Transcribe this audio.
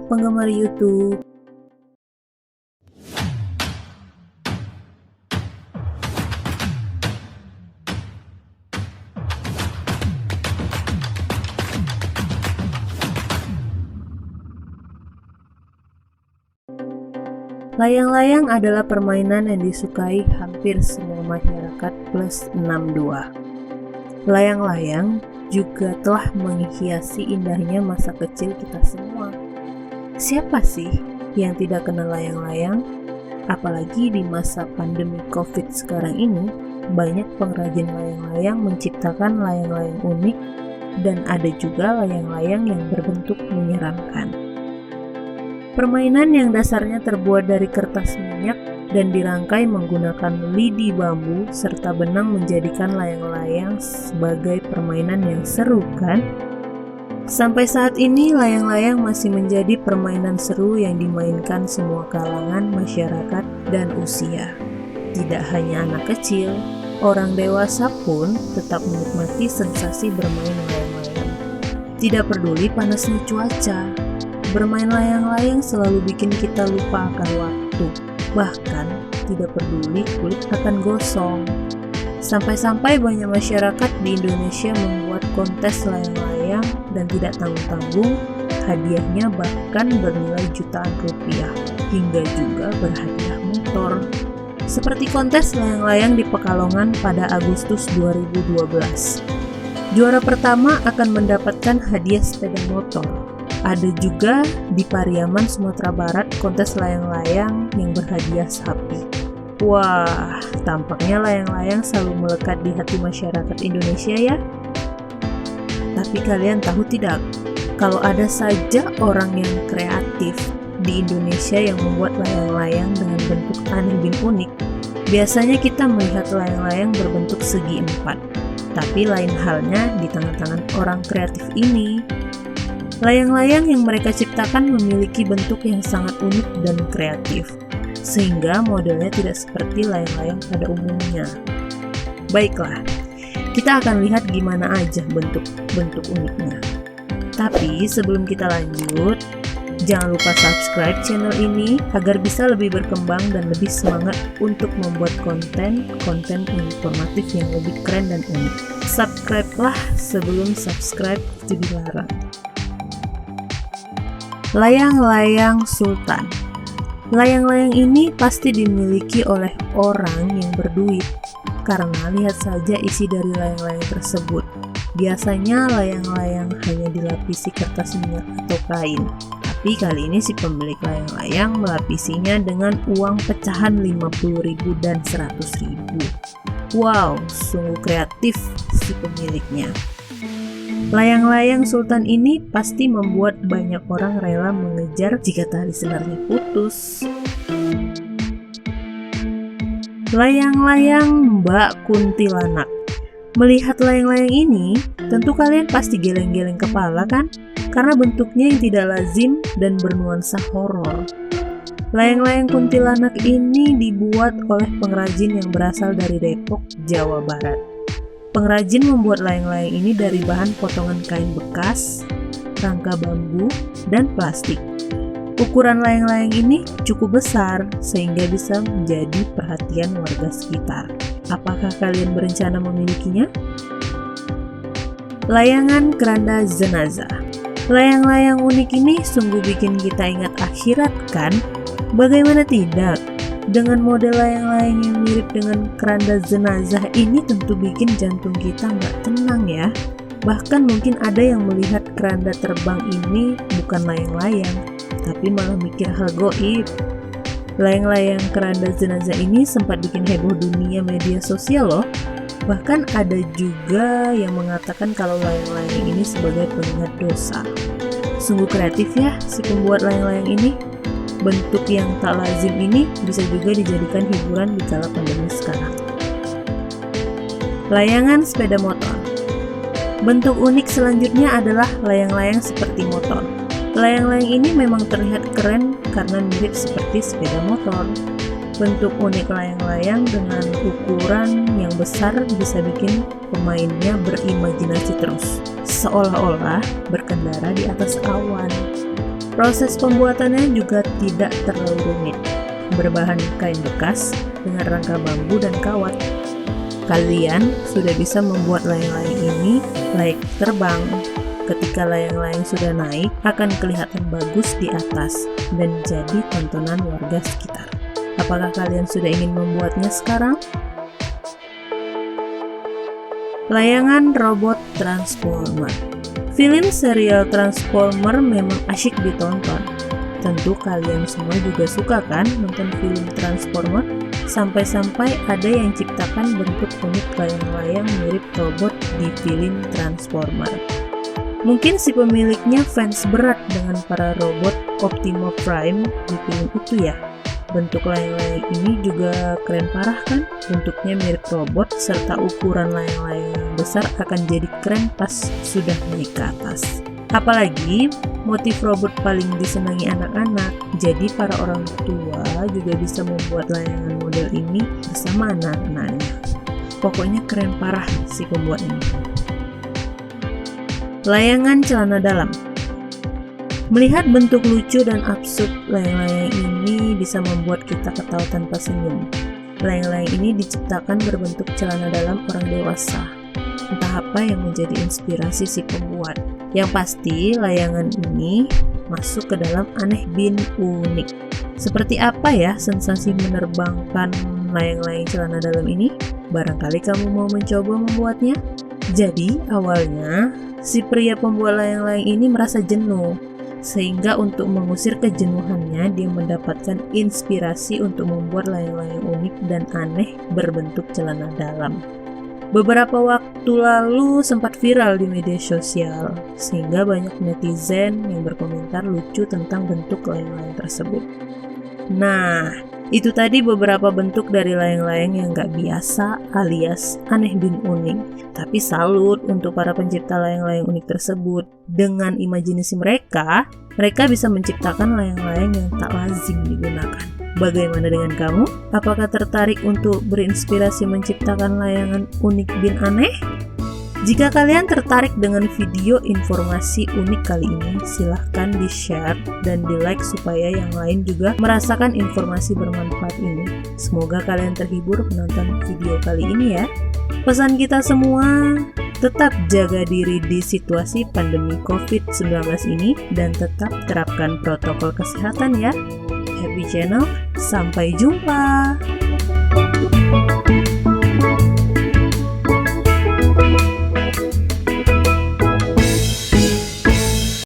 penggemar YouTube. Layang-layang adalah permainan yang disukai hampir semua masyarakat plus 62. Layang-layang juga telah menghiasi indahnya masa kecil kita semua. Siapa sih yang tidak kenal layang-layang? Apalagi di masa pandemi COVID sekarang ini, banyak pengrajin layang-layang menciptakan layang-layang unik dan ada juga layang-layang yang berbentuk menyeramkan. Permainan yang dasarnya terbuat dari kertas minyak dan dirangkai menggunakan lidi bambu serta benang menjadikan layang-layang sebagai permainan yang seru, kan? Sampai saat ini layang-layang masih menjadi permainan seru yang dimainkan semua kalangan masyarakat dan usia. Tidak hanya anak kecil, orang dewasa pun tetap menikmati sensasi bermain layang-layang. Tidak peduli panasnya cuaca, bermain layang-layang selalu bikin kita lupa akan waktu. Bahkan tidak peduli kulit akan gosong. Sampai-sampai banyak masyarakat di Indonesia membuat kontes layang-layang dan tidak tanggung-tanggung, hadiahnya bahkan bernilai jutaan rupiah, hingga juga berhadiah motor. Seperti kontes layang-layang di Pekalongan pada Agustus 2012. Juara pertama akan mendapatkan hadiah sepeda motor. Ada juga di Pariaman, Sumatera Barat, kontes layang-layang yang berhadiah sapi. Wah, tampaknya layang-layang selalu melekat di hati masyarakat Indonesia ya. Tapi kalian tahu tidak, kalau ada saja orang yang kreatif di Indonesia yang membuat layang-layang dengan bentuk aneh dan unik, biasanya kita melihat layang-layang berbentuk segi empat. Tapi lain halnya di tangan-tangan orang kreatif ini. Layang-layang yang mereka ciptakan memiliki bentuk yang sangat unik dan kreatif, sehingga modelnya tidak seperti layang-layang pada umumnya. Baiklah, kita akan lihat gimana aja bentuk-bentuk uniknya. Tapi sebelum kita lanjut, jangan lupa subscribe channel ini agar bisa lebih berkembang dan lebih semangat untuk membuat konten informatif yang lebih keren dan unik. Subscribe-lah sebelum subscribe itu dilarang. Layang-layang Sultan. Layang-layang ini pasti dimiliki oleh orang yang berduit, karena lihat saja isi dari layang-layang tersebut. Biasanya layang-layang hanya dilapisi kertas minyak atau kain, tapi kali ini si pemilik layang-layang melapisinya dengan uang pecahan 50.000 dan 100.000. Wow, sungguh kreatif si pemiliknya. Layang-layang Sultan ini pasti membuat banyak orang rela mengejar jika tali selarnya putus. Layang-layang Mbak Kuntilanak. Melihat layang-layang ini, tentu kalian pasti geleng-geleng kepala kan? Karena bentuknya yang tidak lazim dan bernuansa horor. Layang-layang kuntilanak ini dibuat oleh pengrajin yang berasal dari Depok, Jawa Barat. Pengrajin membuat layang-layang ini dari bahan potongan kain bekas, rangka bambu, dan plastik. Ukuran layang-layang ini cukup besar sehingga bisa menjadi perhatian warga sekitar. Apakah kalian berencana memilikinya? Layangan keranda jenazah. Layang-layang unik ini sungguh bikin kita ingat akhirat kan? Bagaimana tidak? Dengan model layang-layang yang mirip dengan keranda jenazah ini tentu bikin jantung kita nggak tenang ya. Bahkan mungkin ada yang melihat keranda terbang ini bukan layang-layang, tapi malah mikir hal goib. Layang-layang keranda jenazah ini sempat bikin heboh dunia media sosial loh. Bahkan ada juga yang mengatakan kalau layang-layang ini sebagai pengingat dosa. Sungguh kreatif ya si pembuat layang-layang ini. Bentuk yang tak lazim ini bisa juga dijadikan hiburan di kala pandemi sekarang. Layangan sepeda motor. Bentuk unik selanjutnya adalah layang-layang seperti motor. Layang-layang ini memang terlihat keren karena mirip seperti sepeda motor. Bentuk unik layang-layang dengan ukuran yang besar bisa bikin pemainnya berimajinasi terus, seolah-olah berkendara di atas awan. Proses pembuatannya juga tidak terlalu rumit, berbahan kain bekas dengan rangka bambu dan kawat. Kalian sudah bisa membuat layang-layang ini layak terbang. Ketika layang-layang sudah naik, akan kelihatan bagus di atas dan jadi tontonan warga sekitar. Apakah kalian sudah ingin membuatnya sekarang? Layangan robot Transformer. Film serial Transformer memang asyik ditonton. Tentu kalian semua juga suka kan nonton film Transformer? Sampai-sampai ada yang ciptakan bentuk unik layang-layang mirip robot di film Transformer. Mungkin si pemiliknya fans berat dengan para robot Optimus Prime di film itu ya. Bentuk layang-layang ini juga keren parah kan? Bentuknya mirip robot serta ukuran layang-layang yang besar akan jadi keren pas sudah naik ke atas. Apalagi motif robot paling disenangi anak-anak, jadi para orang tua juga bisa membuat layangan model ini bersama anak-anaknya. Pokoknya keren parah si pembuat ini. Layangan celana dalam. Melihat bentuk lucu dan absurd layang-layang ini bisa membuat kita ketawa tanpa senyum. Layang-layang ini diciptakan berbentuk celana dalam orang dewasa. Entah apa yang menjadi inspirasi si pembuat. Yang pasti layangan ini masuk ke dalam aneh bin unik. Seperti apa ya sensasi menerbangkan layang-layang celana dalam ini? Barangkali kamu mau mencoba membuatnya? Jadi awalnya si pria pembuat layang-layang ini merasa jenuh. Sehingga untuk mengusir kejenuhannya, dia mendapatkan inspirasi untuk membuat layang-layang unik dan aneh berbentuk celana dalam. Beberapa waktu lalu sempat viral di media sosial, sehingga banyak netizen yang berkomentar lucu tentang bentuk layang-layang tersebut. Nah, itu tadi beberapa bentuk dari layang-layang yang gak biasa alias aneh bin unik. Tapi salut untuk para pencipta layang-layang unik tersebut. Dengan imajinasi mereka bisa menciptakan layang-layang yang tak lazim digunakan. Bagaimana dengan kamu? Apakah tertarik untuk berinspirasi menciptakan layangan unik bin aneh? Jika kalian tertarik dengan video informasi unik kali ini, silahkan di-share dan di-like supaya yang lain juga merasakan informasi bermanfaat ini. Semoga kalian terhibur menonton video kali ini ya. Pesan kita semua, tetap jaga diri di situasi pandemi COVID-19 ini dan tetap terapkan protokol kesehatan ya. Happy Channel, sampai jumpa.